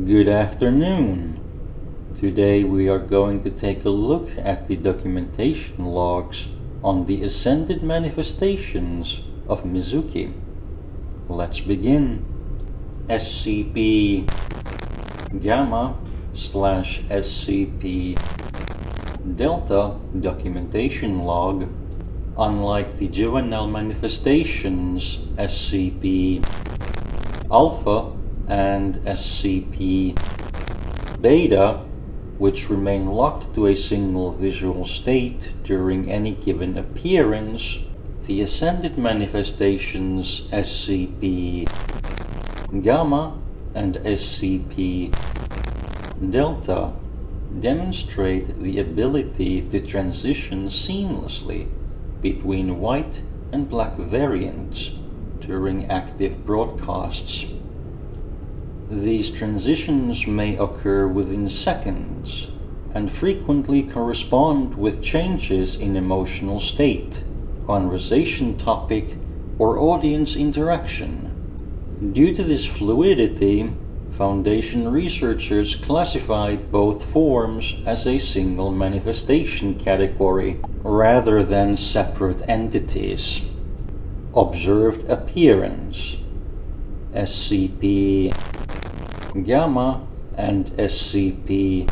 Good afternoon. Today we are going to take a look at the documentation logs on the ascended manifestations of Mizuki. Let's begin. SCP Gamma / SCP Delta documentation log. Unlike the juvenile manifestations SCP Alpha and SCP Beta, which remain locked to a single visual state during any given appearance, the ascended manifestations SCP Gamma and SCP Delta demonstrate the ability to transition seamlessly between white and black variants during active broadcasts. These transitions may occur within seconds and frequently correspond with changes in emotional state, conversation topic, or audience interaction. Due to this fluidity, Foundation researchers classify both forms as a single manifestation category rather than separate entities. Observed appearance. SCP Gamma and SCP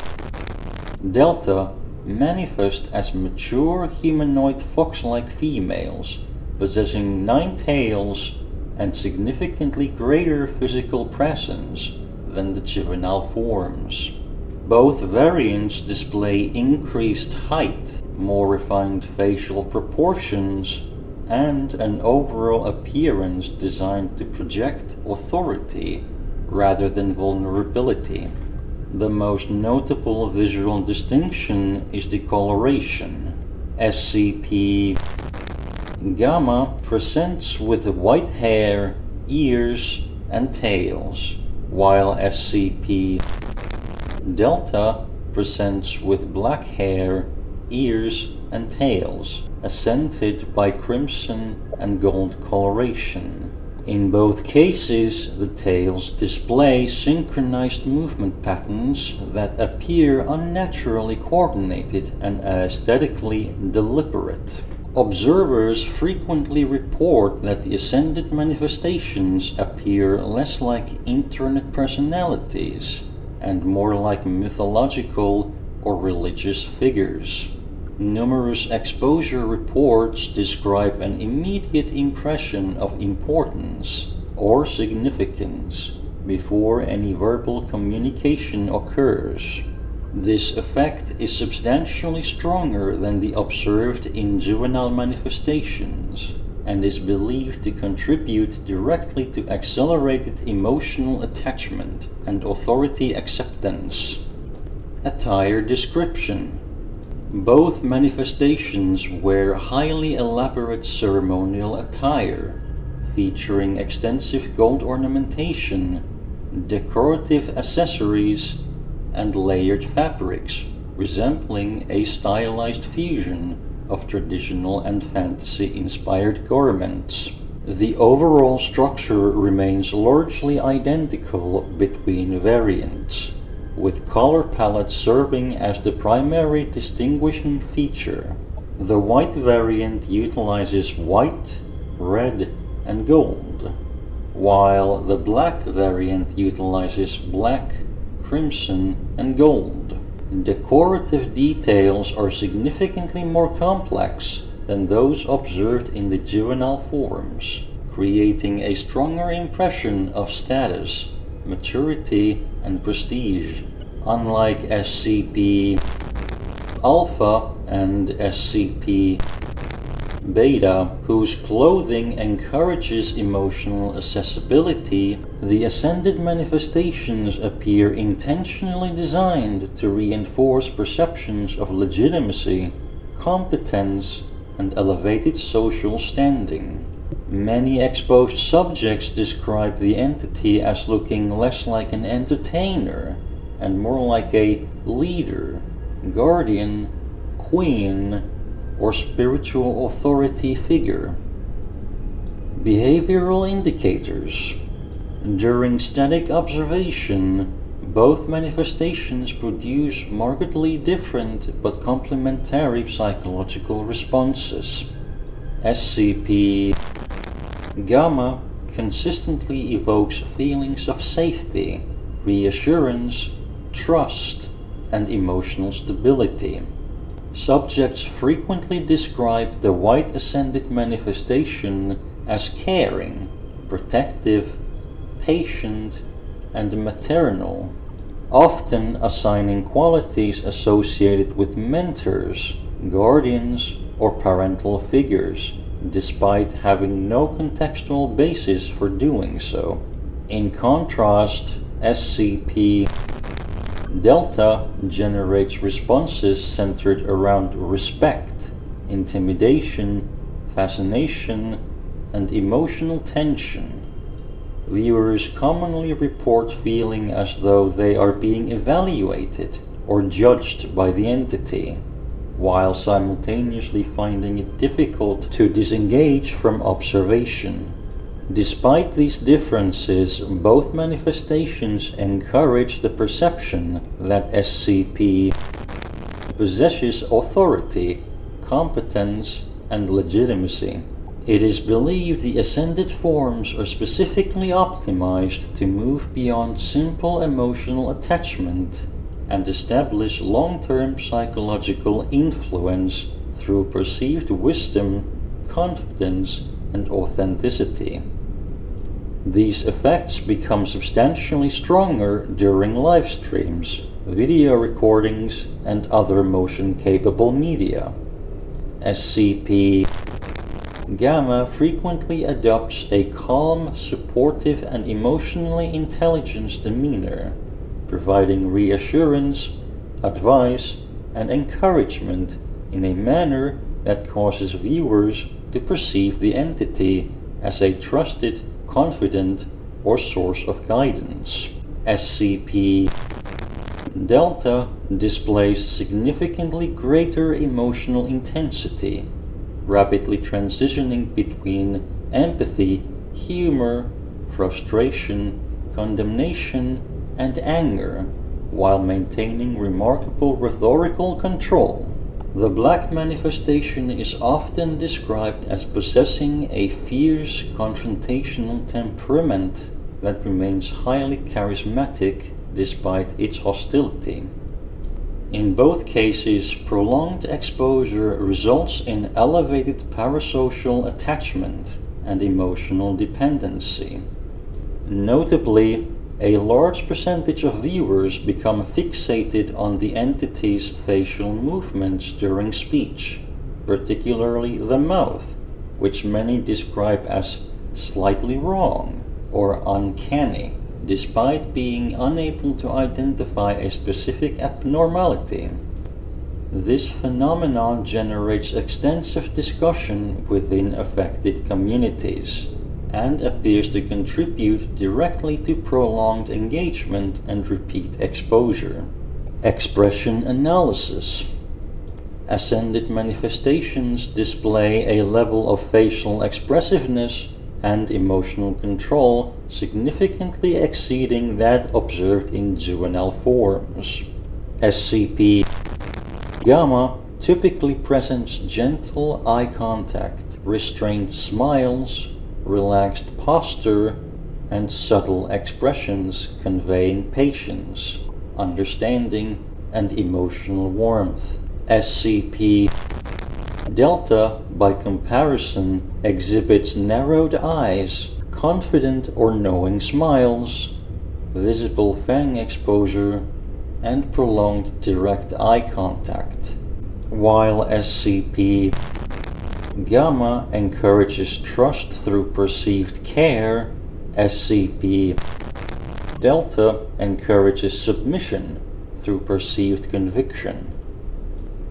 Delta manifest as mature humanoid fox-like females possessing 9 tails and significantly greater physical presence than the juvenile forms. Both variants display increased height, more refined facial proportions, and an overall appearance designed to project authority rather than vulnerability. The most notable visual distinction is the coloration. SCP Gamma presents with white hair, ears, and tails, while SCP Delta presents with black hair, ears, and tails, accented by crimson and gold coloration. In both cases, the tails display synchronized movement patterns that appear unnaturally coordinated and aesthetically deliberate. Observers frequently report that the ascended manifestations appear less like internet personalities and more like mythological or religious figures. Numerous exposure reports describe an immediate impression of importance or significance before any verbal communication occurs. This effect is substantially stronger than the observed in juvenile manifestations and is believed to contribute directly to accelerated emotional attachment and authority acceptance. Attire description. Both manifestations wear highly elaborate ceremonial attire, featuring extensive gold ornamentation, decorative accessories, and layered fabrics, resembling a stylized fusion of traditional and fantasy-inspired garments. The overall structure remains largely identical between variants, with color palette serving as the primary distinguishing feature. The white variant utilizes white, red, and gold, while the black variant utilizes black, crimson, and gold. Decorative details are significantly more complex than those observed in the juvenile forms, creating a stronger impression of status, maturity, and prestige. Unlike SCP Alpha and SCP Beta, whose clothing encourages emotional accessibility, the ascended manifestations appear intentionally designed to reinforce perceptions of legitimacy, competence, and elevated social standing. Many exposed subjects describe the entity as looking less like an entertainer and more like a leader, guardian, queen, or spiritual authority figure. Behavioral indicators. During static observation, Both manifestations produce markedly different but complementary psychological responses. SCP Gamma consistently evokes feelings of safety, reassurance, trust, and emotional stability. Subjects frequently describe the White Ascended manifestation as caring, protective, patient, and maternal, often assigning qualities associated with mentors, guardians, or parental figures, despite having no contextual basis for doing so. In contrast, SCP Delta generates responses centered around respect, intimidation, fascination, and emotional tension. Viewers commonly report feeling as though they are being evaluated or judged by the entity, while simultaneously finding it difficult to disengage from observation. Despite these differences, both manifestations encourage the perception that SCP possesses authority, competence, and legitimacy. It is believed the ascended forms are specifically optimized to move beyond simple emotional attachment and establish long-term psychological influence through perceived wisdom, confidence, and authenticity. These effects become substantially stronger during live streams, video recordings, and other motion-capable media. SCP Gamma frequently adopts a calm, supportive, and emotionally intelligent demeanor, providing reassurance, advice, and encouragement in a manner that causes viewers to perceive the entity as a trusted, confident, or source of guidance. SCP Delta displays significantly greater emotional intensity, rapidly transitioning between empathy, humor, frustration, condemnation, and anger, while maintaining remarkable rhetorical control. The Black manifestation is often described as possessing a fierce, confrontational temperament that remains highly charismatic despite its hostility. In both cases, prolonged exposure results in elevated parasocial attachment and emotional dependency. Notably, a large percentage of viewers become fixated on the entity's facial movements during speech, particularly the mouth, which many describe as slightly wrong or uncanny, despite being unable to identify a specific abnormality. This phenomenon generates extensive discussion within affected communities and appears to contribute directly to prolonged engagement and repeat exposure. Expression analysis. Ascended manifestations display a level of facial expressiveness and emotional control significantly exceeding that observed in juvenile forms. SCP Gamma typically presents gentle eye contact, restrained smiles, relaxed posture, and subtle expressions conveying patience, understanding, and emotional warmth. SCP Delta, by comparison, exhibits narrowed eyes, confident or knowing smiles, visible fang exposure, and prolonged direct eye contact, while SCP Gamma encourages trust through perceived care. SCP Delta encourages submission through perceived conviction.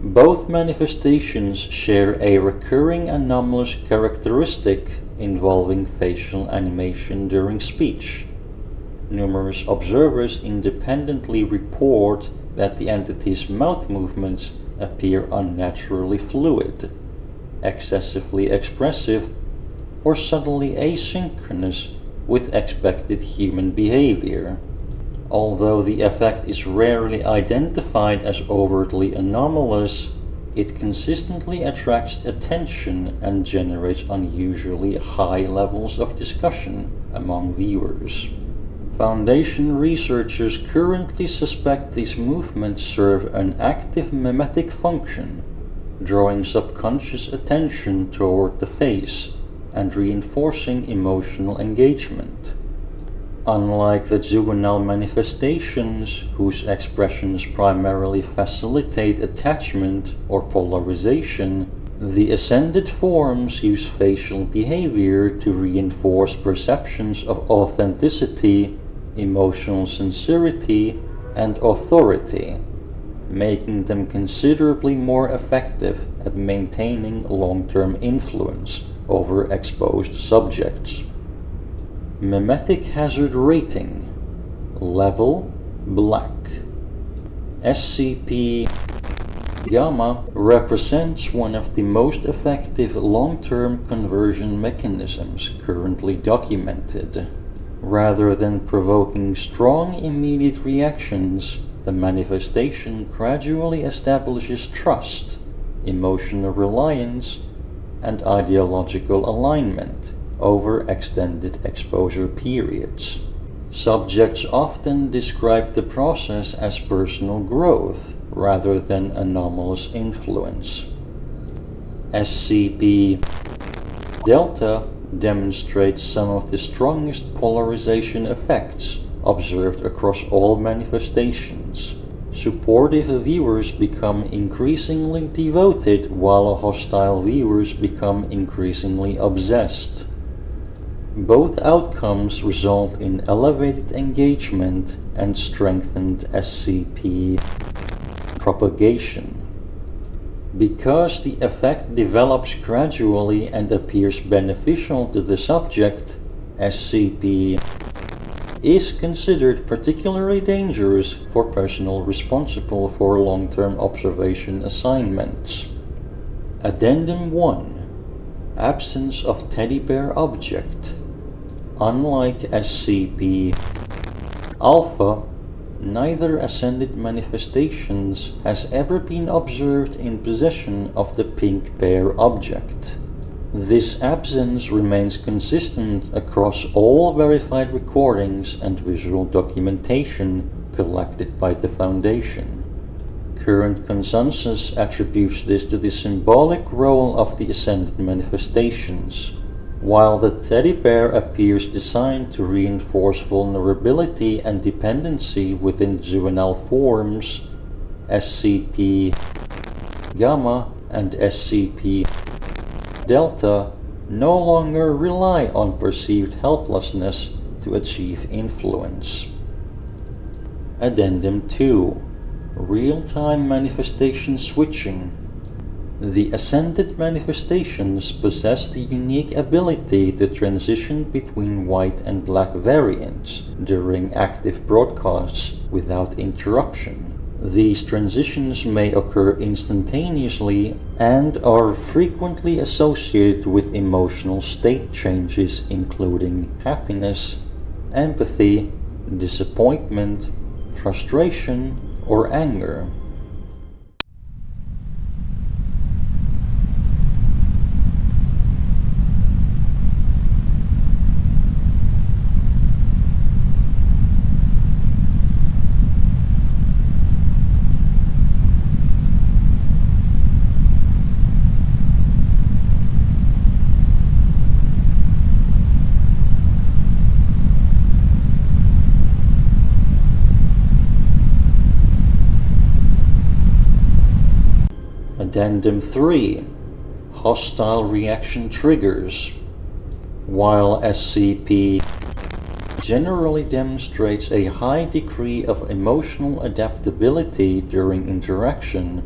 Both manifestations share a recurring anomalous characteristic involving facial animation during speech. Numerous observers independently report that the entity's mouth movements appear unnaturally fluid, excessively expressive, or subtly asynchronous with expected human behavior. Although the effect is rarely identified as overtly anomalous, it consistently attracts attention and generates unusually high levels of discussion among viewers. Foundation researchers currently suspect these movements serve an active mimetic function, drawing subconscious attention toward the face and reinforcing emotional engagement. Unlike the juvenile manifestations, whose expressions primarily facilitate attachment or polarization, the ascended forms use facial behavior to reinforce perceptions of authenticity, emotional sincerity, and authority, making them considerably more effective at maintaining long-term influence over exposed subjects. Mimetic hazard rating. Level Black. SCP Gamma represents one of the most effective long-term conversion mechanisms currently documented. Rather than provoking strong immediate reactions, the manifestation gradually establishes trust, emotional reliance, and ideological alignment over extended exposure periods. Subjects often describe the process as personal growth rather than anomalous influence. SCP Delta demonstrates some of the strongest polarization effects observed across all manifestations. Supportive viewers become increasingly devoted, while hostile viewers become increasingly obsessed. Both outcomes result in elevated engagement and strengthened SCP propagation. Because the effect develops gradually and appears beneficial to the subject, SCP is considered particularly dangerous for personnel responsible for long-term observation assignments. Addendum 1. Absence of teddy bear object. Unlike SCP Alpha, neither ascended manifestations has ever been observed in possession of the pink bear object. This absence remains consistent across all verified recordings and visual documentation collected by the Foundation. Current consensus attributes this to the symbolic role of the ascended manifestations. While the teddy bear appears designed to reinforce vulnerability and dependency within juvenile forms, SCP Gamma and SCP Delta no longer rely on perceived helplessness to achieve influence. Addendum 2. Real-time manifestation switching. The ascended manifestations possess the unique ability to transition between white and black variants during active broadcasts without interruption. These transitions may occur instantaneously and are frequently associated with emotional state changes including happiness, empathy, disappointment, frustration, or anger. Addendum 3. Hostile reaction triggers. While SCP generally demonstrates a high degree of emotional adaptability during interaction,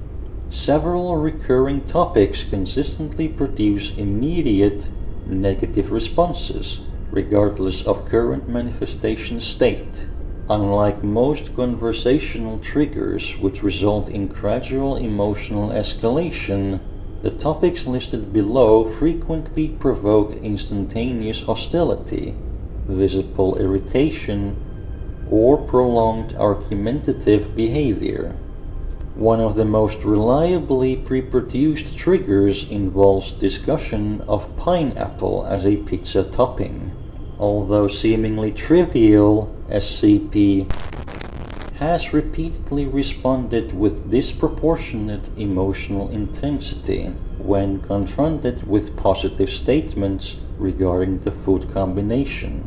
several recurring topics consistently produce immediate negative responses, regardless of current manifestation state. Unlike most conversational triggers, which result in gradual emotional escalation, the topics listed below frequently provoke instantaneous hostility, visible irritation, or prolonged argumentative behavior. One of the most reliably reproduced triggers involves discussion of pineapple as a pizza topping. Although seemingly trivial, SCP has repeatedly responded with disproportionate emotional intensity when confronted with positive statements regarding the food combination.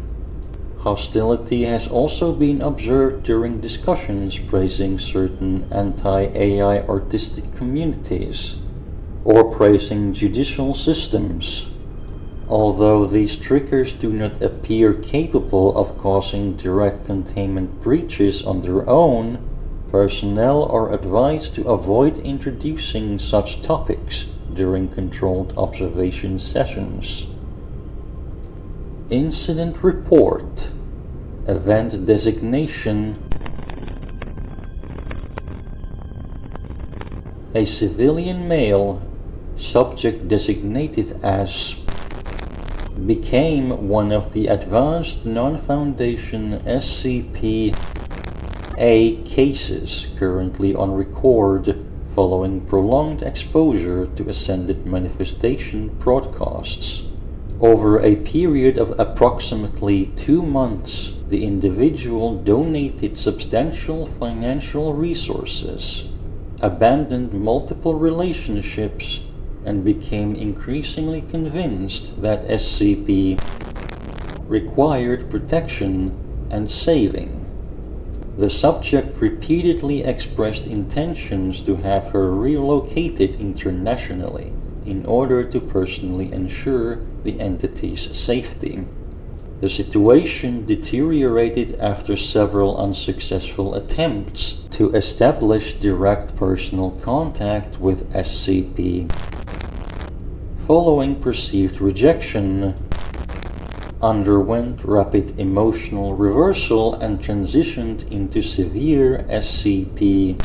Hostility has also been observed during discussions praising certain anti-AI artistic communities or praising judicial systems. Although these triggers do not appear capable of causing direct containment breaches on their own, personnel are advised to avoid introducing such topics during controlled observation sessions. Incident Report. Event Designation. A civilian male, subject designated as, became one of the advanced non-Foundation SCP-A cases currently on record following prolonged exposure to Ascended Manifestation broadcasts. Over a period of approximately 2 months, the individual donated substantial financial resources, abandoned multiple relationships, and became increasingly convinced that SCP required protection and saving. The subject repeatedly expressed intentions to have her relocated internationally in order to personally ensure the entity's safety. The situation deteriorated after several unsuccessful attempts to establish direct personal contact with SCP. Following perceived rejection, underwent rapid emotional reversal and transitioned into severe SCP-B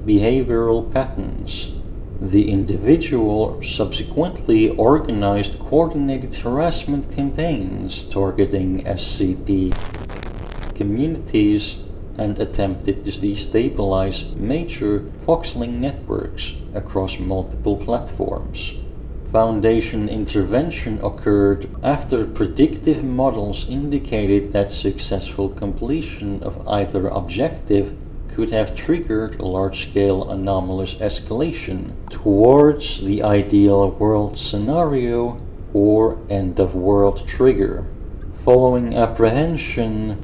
behavioral patterns. The individual subsequently organized coordinated harassment campaigns targeting SCP communities and attempted to destabilize major Foxlink networks across multiple platforms. Foundation intervention occurred after predictive models indicated that successful completion of either objective could have triggered large-scale anomalous escalation towards the ideal world scenario or end-of-world trigger. Following apprehension,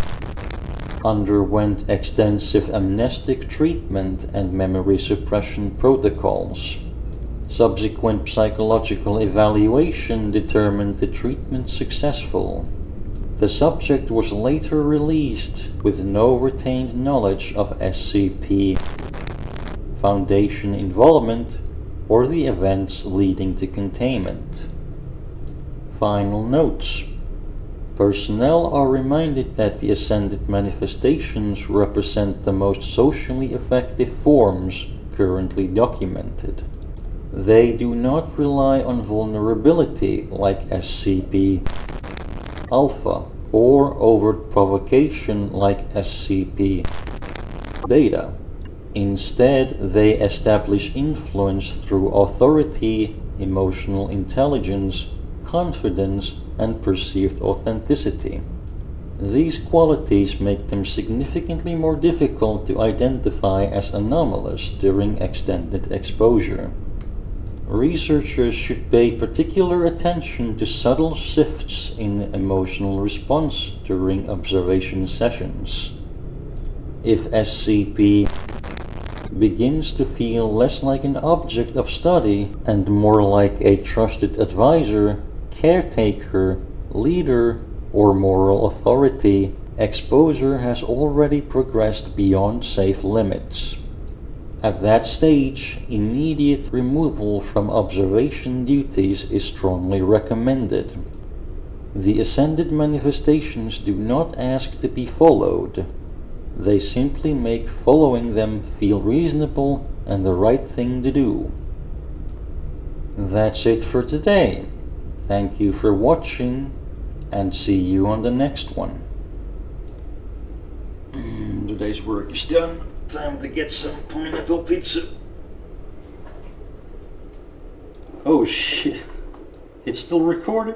underwent extensive amnestic treatment and memory suppression protocols. Subsequent psychological evaluation determined the treatment successful. The subject was later released with no retained knowledge of SCP Foundation involvement or the events leading to containment. Final notes. Personnel are reminded that the Ascended Manifestations represent the most socially effective forms currently documented. They do not rely on vulnerability like SCP-Alpha or overt provocation like SCP-Beta. Instead, they establish influence through authority, emotional intelligence, confidence, and perceived authenticity. These qualities make them significantly more difficult to identify as anomalous during extended exposure. Researchers should pay particular attention to subtle shifts in emotional response during observation sessions. If SCP begins to feel less like an object of study and more like a trusted advisor, caretaker, leader, or moral authority, exposure has already progressed beyond safe limits. At that stage, immediate removal from observation duties is strongly recommended. The Ascended Manifestations do not ask to be followed. They simply make following them feel reasonable and the right thing to do. That's it for today. Thank you for watching, and see you on the next one. Today's work is done. Time to get some pineapple pizza. Oh shit. It's still recording?